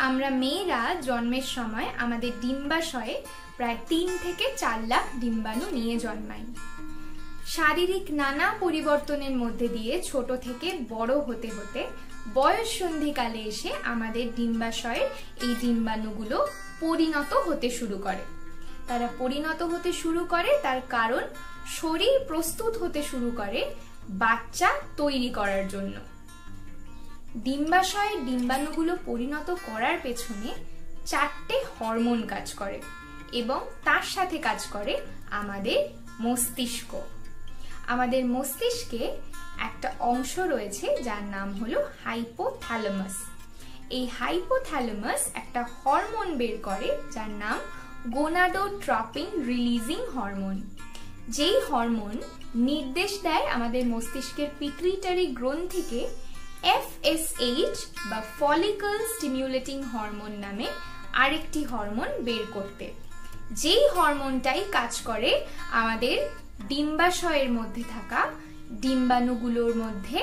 আমরা মেয়েরা জন্মের সময় আমাদের ডিম্বাশয়ে প্রায় 3 থেকে 4 লাখ ডিম্বাণু নিয়ে জন্মাই। শারীরিক নানা পরিবর্তনের মধ্যে দিয়ে ছোট থেকে বড় হতে হতে বয়ঃসন্ধিকালে এসে আমাদের ডিম্বাশয়ের এই ডিম্বাণুগুলো পরিণত হতে শুরু করে। তারা পরিণত হতে শুরু করে তার কারণ শরীর প্রস্তুত হতে শুরু করে বাচ্চা তৈরি করার জন্য। ডিম্বাশয়ের ডিম্বাণুগুলো পরিণত করার পেছনে 4টে হরমোন কাজ করে এবং তার সাথে কাজ করে আমাদের মস্তিষ্ক। আমাদের মস্তিষ্কে একটা অংশ রয়েছে যার নাম হলো হাইপোথ্যালামাস। এই হাইপোথ্যালামাস একটা হরমোন বের করে যার নাম গোনাডোট্রপিন রিলিজিং হরমোন। যেই হরমোন নির্দেশ দেয় আমাদের মস্তিষ্কের পিটুইটারি গ্রন্থিকে FSH বা ফলিকল স্টিমুলেটিং হরমোন নামে আরেকটি হরমোন বের করতে। যেই হরমোনটাই কাজ করে আমাদের ডিম্বাশয়ের মধ্যে থাকা ডিম্বাণুগুলোর মধ্যে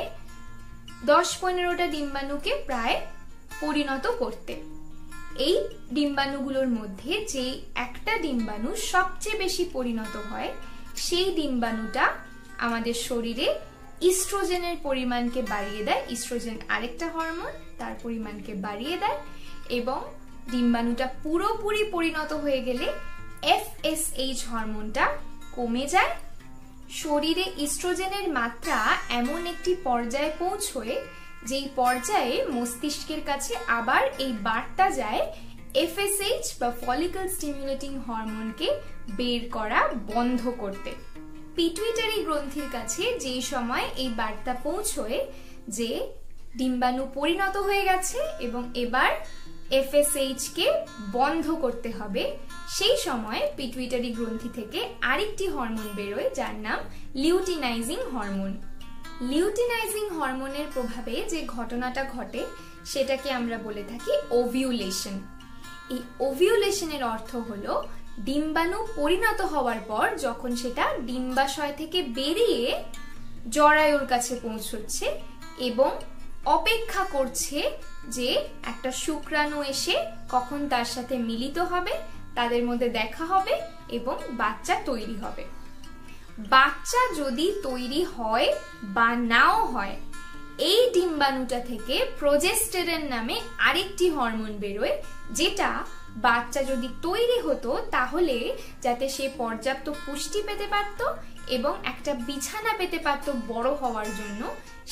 10-15টা ডিম্বাণুকে প্রায় পরিণত করতে। এই ডিম্বাণুগুলোর মধ্যে যে একটা ডিম্বাণু সবচেয়ে বেশি পরিণত হয় সেই ডিম্বাণুটা আমাদের শরীরে ইস্ট্রোজেনের পরিমাণকে বাড়িয়ে দেয়। ইস্ট্রোজেন আরেকটা হরমোন, তার পরিমাণকে বাড়িয়ে দেয় এবং ডিম্বাণুটা পুরোপুরি পরিণত হয়ে গেলে FSH হরমোনটা কমে যায়। শরীরে ইস্ট্রোজেনের মাত্রা এমন একটি পর্যায়ে পৌঁছয় যেই পর্যায়ে মস্তিষ্কের কাছে আবার এই বার্তা যায় FSH বা ফলিকল স্টিমুলেটিং হরমোনকে বের করা বন্ধ করতে। পিটুইটারি গ্রন্থির কাছে যেই সময় এই বার্তা পৌঁছয় যে ডিম্বাণু পরিণত হয়ে গেছে এবং এবার FSH কে বন্ধ করতে হবে, সেই সময় পিটুইটারি গ্রন্থি থেকে আরেকটি হরমোন বেরোয় যার নাম লিউটিনাইজিং হরমোন। লিউটিনাইজিং হরমোনের প্রভাবে যে ঘটনাটা ঘটে সেটাকে আমরা বলে থাকি ওভিউলেশন। এই ওভিউলেশনের অর্থ হলো ডিম্বাণু পরিণত হওয়ার পর যখন সেটা ডিম্বাশয় থেকে বেরিয়ে জরায়ুর কাছে পৌঁছচ্ছে এবং অপেক্ষা করছে যে একটা শুক্রাণু এসে কখন তার সাথে মিলিত হবে, তাদের মধ্যে দেখা হবে এবং বাচ্চা তৈরি হবে। বাচ্চা যদি তৈরি হয় বা নাও হয়, এই ডিম্বাণুটা থেকে প্রোজেস্টেরন নামে আরেকটি হরমোন বেরোয় যেটা বাচ্চা যদি তৈরি হতো তাহলে যাতে সে পর্যাপ্ত পুষ্টি পেতে পারত এবং একটা বিছানা পেতে পারত বড় হওয়ার জন্য,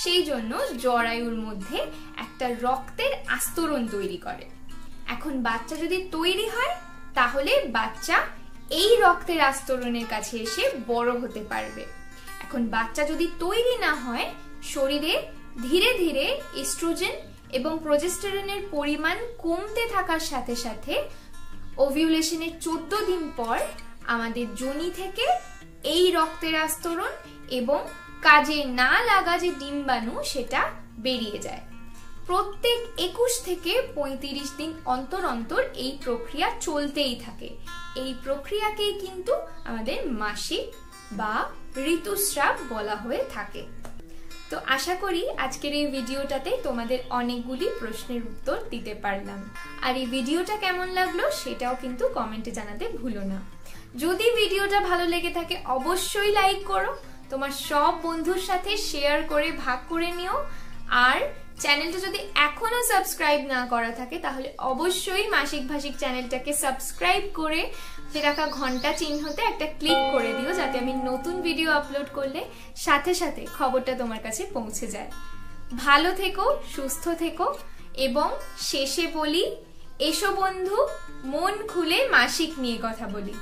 সেই জন্য জরায়ুর মধ্যে একটা রক্তের আস্তরণ তৈরি করে। এখন বাচ্চা যদি তৈরি হয় তাহলে বাচ্চা এই রক্তের আস্তরণের কাছে এসে বড় হতে পারবে। এখন বাচ্চা যদি তৈরি না হয়, শরীরে ধীরে ধীরে এস্ট্রোজেন এবং প্রোজেস্টেরনের পরিমাণ কমতে থাকার সাথে সাথে ওভিউলেশনের 14 দিন পর আমাদের যোনি থেকে এই রক্তের আস্তরণ এবং কাজে না লাগা যে ডিম্বাণু সেটা বেরিয়ে যায়। প্রত্যেক 21 থেকে 35 দিন অন্তর অন্তর এই প্রক্রিয়া চলতেই থাকে। এই প্রক্রিয়াকেই কিন্তু আমাদের মাসিক বা ঋতুস্রাব বলা হয়ে থাকে। তো আশা করি আজকের এই ভিডিওটাতে তোমাদের অনেকগুলি প্রশ্নের উত্তর দিতে পারলাম। আর এই ভিডিওটা কেমন লাগলো সেটাও কিন্তু কমেন্টে জানাতে ভুলো না। যদি ভিডিওটা ভালো লেগে থাকে অবশ্যই লাইক করো, তোমার সব বন্ধুর সাথে শেয়ার করে ভাগ করে নিও। আর চ্যানেলটা যদি এখনো সাবস্ক্রাইব না করা থাকে তাহলে অবশ্যই মাসিক ভাষিক চ্যানেলটাকে সাবস্ক্রাইব করে রাখা ঘন্টা চিহ্নতে একটা ক্লিক করে দিও যাতে আমি নতুন ভিডিও আপলোড করলে সাথে সাথে খবরটা তোমার কাছে পৌঁছে যায়। ভালো থেকো, সুস্থ থেকো এবং শেষে বলি, এসো বন্ধু মন খুলে মাসিক নিয়ে কথা বলি।